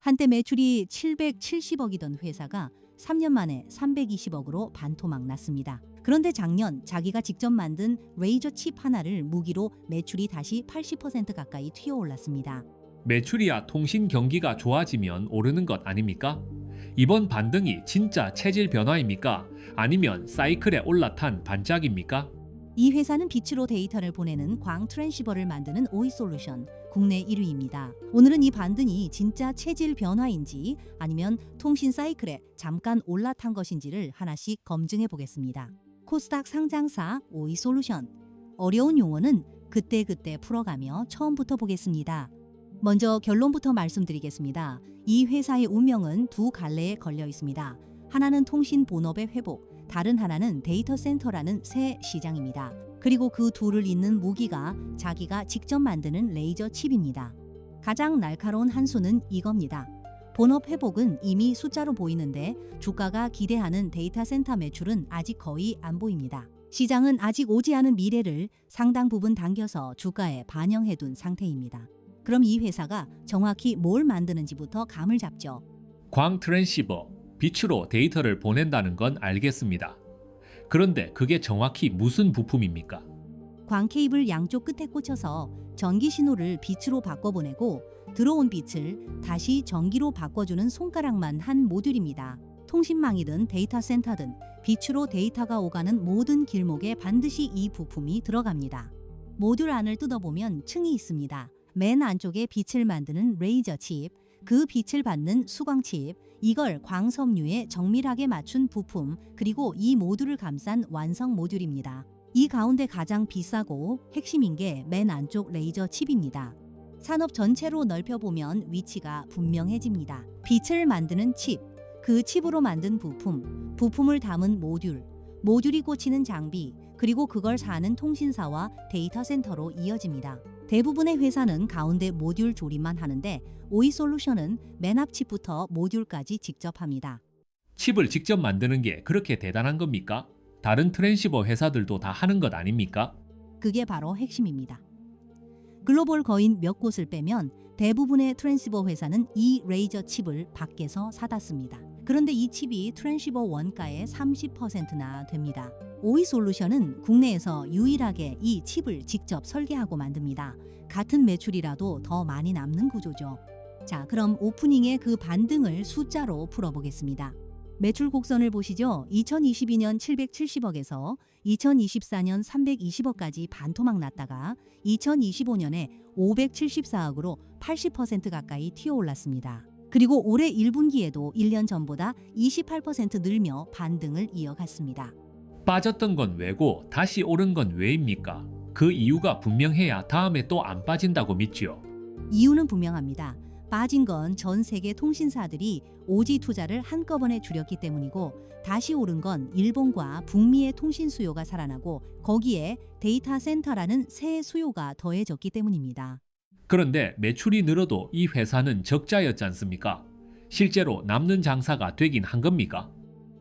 한때 매출이 770억이던 회사가 3년 만에 320억으로 반토막 났습니다. 그런데 작년 자기가 직접 만든 레이저 칩 하나를 무기로 매출이 다시 80% 가까이 튀어올랐습니다. 매출이야 통신 경기가 좋아지면 오르는 것 아닙니까? 이번 반등이 진짜 체질 변화입니까? 아니면 사이클에 올라탄 반짝입니까? 이 회사는 빛으로 데이터를 보내는 광 트랜시버를 만드는 오이솔루션, 국내 1위입니다. 오늘은 이 반등이 진짜 체질 변화인지 아니면 통신 사이클에 잠깐 올라탄 것인지를 하나씩 검증해 보겠습니다. 코스닥 상장사 오이솔루션. 어려운 용어는 그때그때 풀어가며 처음부터 보겠습니다. 먼저 결론부터 말씀드리겠습니다. 이 회사의 운명은 두 갈래에 걸려 있습니다. 하나는 통신 본업의 회복, 다른 하나는 데이터 센터라는 새 시장입니다. 그리고 그 둘을 잇는 무기가 자기가 직접 만드는 레이저 칩입니다. 가장 날카로운 한 수는 이겁니다. 본업 회복은 이미 숫자로 보이는데 주가가 기대하는 데이터 센터 매출은 아직 거의 안 보입니다. 시장은 아직 오지 않은 미래를 상당 부분 당겨서 주가에 반영해둔 상태입니다. 그럼 이 회사가 정확히 뭘 만드는지부터 감을 잡죠. 광 트랜시버, 빛으로 데이터를 보낸다는 건 알겠습니다. 그런데 그게 정확히 무슨 부품입니까? 광 케이블 양쪽 끝에 꽂혀서 전기 신호를 빛으로 바꿔보내고 들어온 빛을 다시 전기로 바꿔주는 손가락만 한 모듈입니다. 통신망이든 데이터 센터든 빛으로 데이터가 오가는 모든 길목에 반드시 이 부품이 들어갑니다. 모듈 안을 뜯어보면 층이 있습니다. 맨 안쪽에 빛을 만드는 레이저 칩, 그 빛을 받는 수광 칩, 이걸 광섬유에 정밀하게 맞춘 부품, 그리고 이 모듈을 감싼 완성 모듈입니다. 이 가운데 가장 비싸고 핵심인 게 맨 안쪽 레이저 칩입니다. 산업 전체로 넓혀보면 위치가 분명해집니다. 빛을 만드는 칩, 그 칩으로 만든 부품, 부품을 담은 모듈, 모듈이 꽂히는 장비, 그리고 그걸 사는 통신사와 데이터 센터로 이어집니다. 대부분의 회사는 가운데 모듈 조립만 하는데 오이솔루션은 맨 앞 칩부터 모듈까지 직접 합니다. 칩을 직접 만드는 게 그렇게 대단한 겁니까? 다른 트랜시버 회사들도 다 하는 것 아닙니까? 그게 바로 핵심입니다. 글로벌 거인 몇 곳을 빼면 대부분의 트랜시버 회사는 이 레이저 칩을 밖에서 사다 씁니다. 그런데 이 칩이 트랜시버 원가의 30%나 됩니다. 오이솔루션은 국내에서 유일하게 이 칩을 직접 설계하고 만듭니다. 같은 매출이라도 더 많이 남는 구조죠. 자, 그럼 오프닝의 그 반등을 숫자로 풀어보겠습니다. 매출 곡선을 보시죠. 2022년 770억에서 2024년 320억까지 반토막 났다가 2025년에 574억으로 80% 가까이 튀어올랐습니다. 그리고 올해 1분기에도 1년 전보다 28% 늘며 반등을 이어갔습니다. 빠졌던 건 왜고 다시 오른 건 왜입니까? 그 이유가 분명해야 다음에 또 안 빠진다고 믿지요. 이유는 분명합니다. 빠진 건 전 세계 통신사들이 오지 투자를 한꺼번에 줄였기 때문이고 다시 오른 건 일본과 북미의 통신 수요가 살아나고 거기에 데이터 센터라는 새 수요가 더해졌기 때문입니다. 그런데 매출이 늘어도 이 회사는 적자였지 않습니까? 실제로 남는 장사가 되긴 한 겁니까?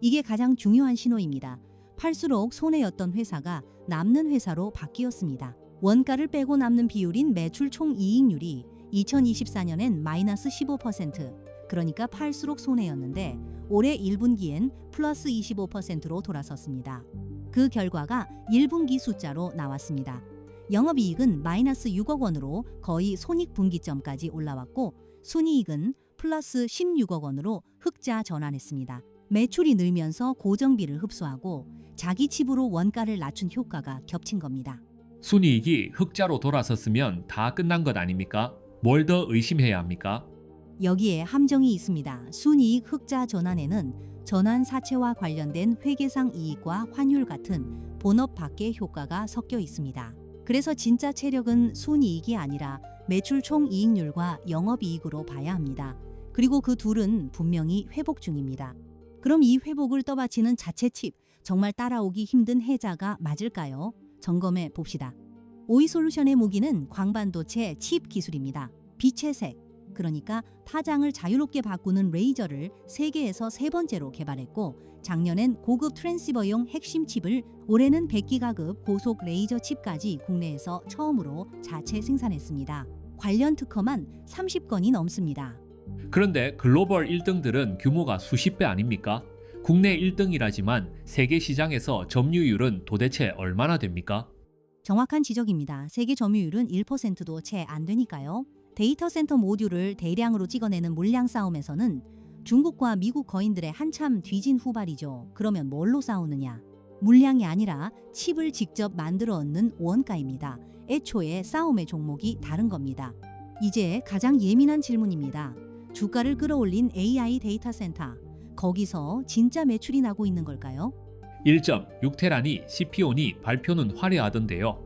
이게 가장 중요한 신호입니다. 팔수록 손해였던 회사가 남는 회사로 바뀌었습니다. 원가를 빼고 남는 비율인 매출 총이익률이 2024년엔 마이너스 15%, 그러니까 팔수록 손해였는데 올해 1분기엔 플러스 25%로 돌아섰습니다. 그 결과가 1분기 숫자로 나왔습니다. 영업이익은 마이너스 6억 원으로 거의 손익분기점까지 올라왔고 순이익은 플러스 16억 원으로 흑자 전환했습니다. 매출이 늘면서 고정비를 흡수하고 자기 칩으로 원가를 낮춘 효과가 겹친 겁니다. 순이익이 흑자로 돌아섰으면 다 끝난 것 아닙니까? 뭘 더 의심해야 합니까? 여기에 함정이 있습니다. 순이익 흑자 전환에는 전환 사채와 관련된 회계상 이익과 환율 같은 본업 밖의 효과가 섞여 있습니다. 그래서 진짜 체력은 순이익이 아니라 매출 총이익률과 영업이익으로 봐야 합니다. 그리고 그 둘은 분명히 회복 중입니다. 그럼 이 회복을 떠받치는 자체 칩, 정말 따라오기 힘든 해자가 맞을까요? 점검해 봅시다. 오이솔루션의 무기는 광반도체 칩 기술입니다. 빛의 색, 그러니까 파장을 자유롭게 바꾸는 레이저를 세계에서 세 번째로 개발했고 작년엔 고급 트랜시버용 핵심 칩을 올해는 100기가급 고속 레이저 칩까지 국내에서 처음으로 자체 생산했습니다. 관련 특허만 30건이 넘습니다. 그런데 글로벌 1등들은 규모가 수십 배 아닙니까? 국내 1등이라지만 세계 시장에서 점유율은 도대체 얼마나 됩니까? 정확한 지적입니다. 세계 점유율은 1%도 채 안 되니까요. 데이터 센터 모듈을 대량으로 찍어내는 물량 싸움에서는 중국과 미국 거인들의 한참 뒤진 후발이죠. 그러면 뭘로 싸우느냐? 물량이 아니라 칩을 직접 만들어 얻는 원가입니다. 애초에 싸움의 종목이 다른 겁니다. 이제 가장 예민한 질문입니다. 주가를 끌어올린 AI 데이터 센터. 거기서 진짜 매출이 나고 있는 걸까요? 1.6테라니 CPO니 발표는 화려하던데요.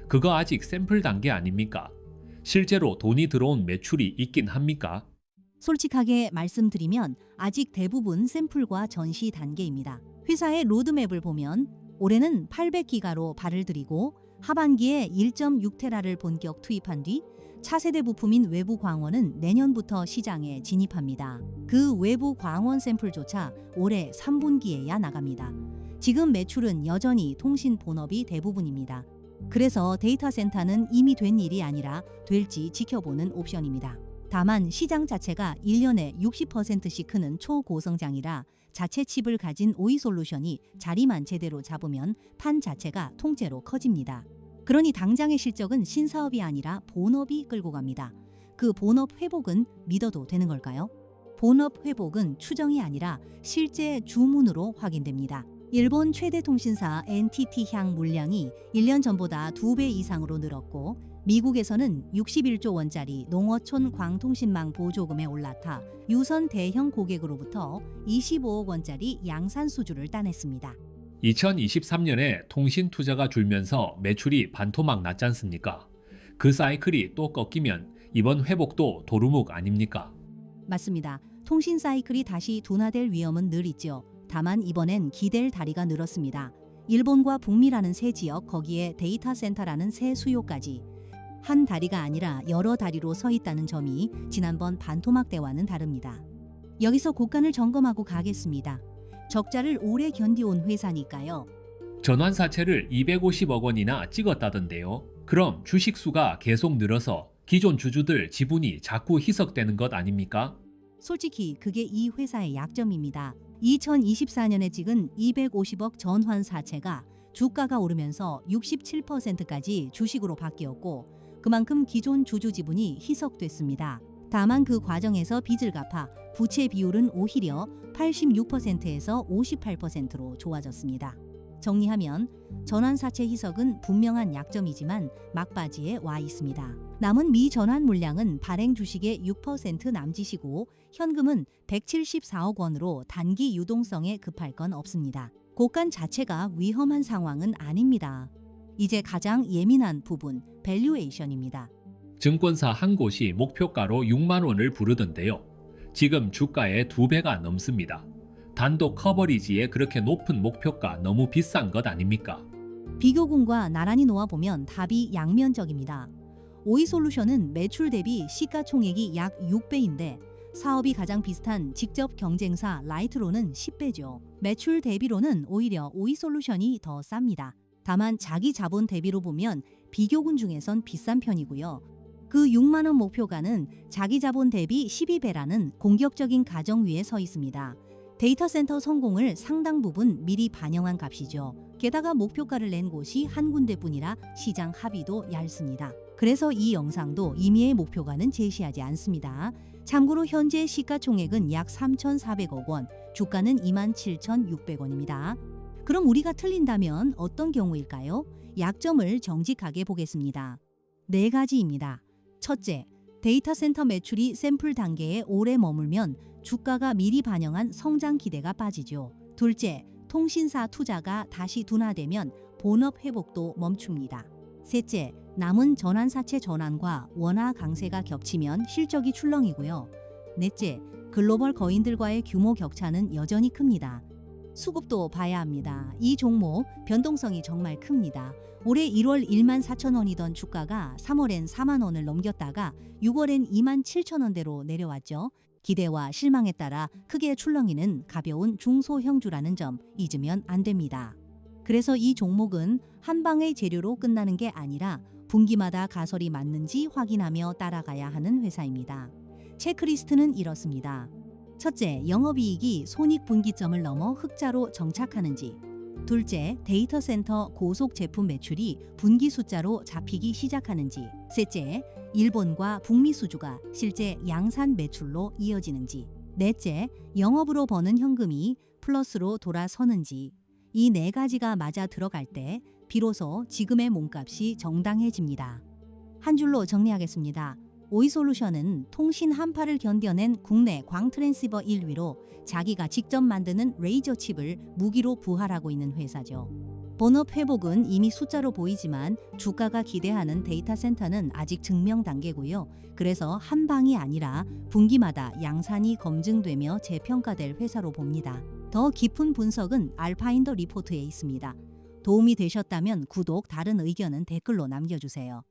그거 아직 샘플 단계 아닙니까? 실제로 돈이 들어온 매출이 있긴 합니까? 솔직하게 말씀드리면 아직 대부분 샘플과 전시 단계입니다. 회사의 로드맵을 보면 올해는 800기가로 발을 들이고 하반기에 1.6테라를 본격 투입한 뒤 차세대 부품인 외부 광원은 내년부터 시장에 진입합니다. 그 외부 광원 샘플조차 올해 3분기에야 나갑니다. 지금 매출은 여전히 통신 본업이 대부분입니다. 그래서 데이터 센터는 이미 된 일이 아니라 될지 지켜보는 옵션입니다. 다만 시장 자체가 1년에 60%씩 크는 초고성장이라 자체 칩을 가진 OE솔루션이 자리만 제대로 잡으면 판 자체가 통째로 커집니다. 그러니 당장의 실적은 신사업이 아니라 본업이 끌고 갑니다. 그 본업 회복은 믿어도 되는 걸까요? 본업 회복은 추정이 아니라 실제 주문으로 확인됩니다. 일본 최대 통신사 NTT향 물량이 1년 전보다 2배 이상으로 늘었고 미국에서는 61조 원짜리 농어촌 광통신망 보조금에 올라타 유선 대형 고객으로부터 25억 원짜리 양산 수주를 따냈습니다. 2023년에 통신 투자가 줄면서 매출이 반토막 났지 않습니까? 그 사이클이 또 꺾이면 이번 회복도 도루묵 아닙니까? 맞습니다. 통신 사이클이 다시 둔화될 위험은 늘 있죠. 다만 이번엔 기댈 다리가 늘었습니다. 일본과 북미라는 새 지역, 거기에 데이터 센터라는 새 수요까지 한 다리가 아니라 여러 다리로 서 있다는 점이 지난번 반토막 때와는 다릅니다. 여기서 곡간을 점검하고 가겠습니다. 적자를 오래 견디온 회사니까요. 전환사채를 250억 원이나 찍었다던데요. 그럼 주식수가 계속 늘어서 기존 주주들 지분이 자꾸 희석되는 것 아닙니까? 솔직히 그게 이 회사의 약점입니다. 2024년에 찍은 250억 전환사채가 주가가 오르면서 67%까지 주식으로 바뀌었고 그만큼 기존 주주 지분이 희석됐습니다. 다만 그 과정에서 빚을 갚아 부채 비율은 오히려 86%에서 58%로 좋아졌습니다. 정리하면 전환사채 희석은 분명한 약점이지만 막바지에 와 있습니다. 남은 미전환 물량은 발행 주식의 6% 남짓이고 현금은 174억 원으로 단기 유동성에 급할 건 없습니다. 곡간 자체가 위험한 상황은 아닙니다. 이제 가장 예민한 부분, 밸류에이션입니다. 증권사 한 곳이 목표가로 6만 원을 부르던데요. 지금 주가의 2배가 넘습니다. 단독 커버리지에 그렇게 높은 목표가 너무 비싼 것 아닙니까? 비교군과 나란히 놓아보면 답이 양면적입니다. OE솔루션은 매출 대비 시가총액이 약 6배인데 사업이 가장 비슷한 직접 경쟁사 라이트로는 10배죠. 매출 대비로는 오히려 OE솔루션이 더 쌉니다. 다만 자기 자본 대비로 보면 비교군 중에선 비싼 편이고요. 그 6만 원 목표가는 자기 자본 대비 12배라는 공격적인 가정 위에 서 있습니다. 데이터 센터 성공을 상당 부분 미리 반영한 값이죠. 게다가 목표가를 낸 곳이 한 군데뿐이라 시장 합의도 얇습니다. 그래서 이 영상도 임의의 목표가는 제시하지 않습니다. 참고로 현재 시가총액은 약 3,400억 원, 주가는 27,600원입니다. 그럼 우리가 틀린다면 어떤 경우일까요? 약점을 정직하게 보겠습니다. 4가지입니다. 첫째, 데이터 센터 매출이 샘플 단계에 오래 머물면 주가가 미리 반영한 성장 기대가 빠지죠. 둘째, 통신사 투자가 다시 둔화되면 본업 회복도 멈춥니다. 셋째, 남은 전환사채 전환과 원화 강세가 겹치면 실적이 출렁이고요. 넷째, 글로벌 거인들과의 규모 격차는 여전히 큽니다. 수급도 봐야 합니다. 이 종목 변동성이 정말 큽니다. 올해 1월 1만 4천 원이던 주가가 3월엔 4만 원을 넘겼다가 6월엔 2만 7천 원대로 내려왔죠. 기대와 실망에 따라 크게 출렁이는 가벼운 중소형주라는 점 잊으면 안 됩니다. 그래서 이 종목은 한 방의 재료로 끝나는 게 아니라 분기마다 가설이 맞는지 확인하며 따라가야 하는 회사입니다. 체크리스트는 이렇습니다. 첫째, 영업이익이 손익분기점을 넘어 흑자로 정착하는지. 둘째, 데이터 센터 고속 제품 매출이 분기 숫자로 잡히기 시작하는지. 셋째, 일본과 북미 수주가 실제 양산 매출로 이어지는지. 넷째, 영업으로 버는 현금이 플러스로 돌아서는지. 이 네 가지가 맞아 들어갈 때 비로소 지금의 몸값이 정당해집니다. 한 줄로 정리하겠습니다. 오이솔루션은 통신 한파를 견뎌낸 국내 광트랜시버 1위로 자기가 직접 만드는 레이저 칩을 무기로 부활하고 있는 회사죠. 본업 회복은 이미 숫자로 보이지만 주가가 기대하는 데이터 센터는 아직 증명 단계고요. 그래서 한 방이 아니라 분기마다 양산이 검증되며 재평가될 회사로 봅니다. 더 깊은 분석은 알파인더 리포트에 있습니다. 도움이 되셨다면 구독, 다른 의견은 댓글로 남겨주세요.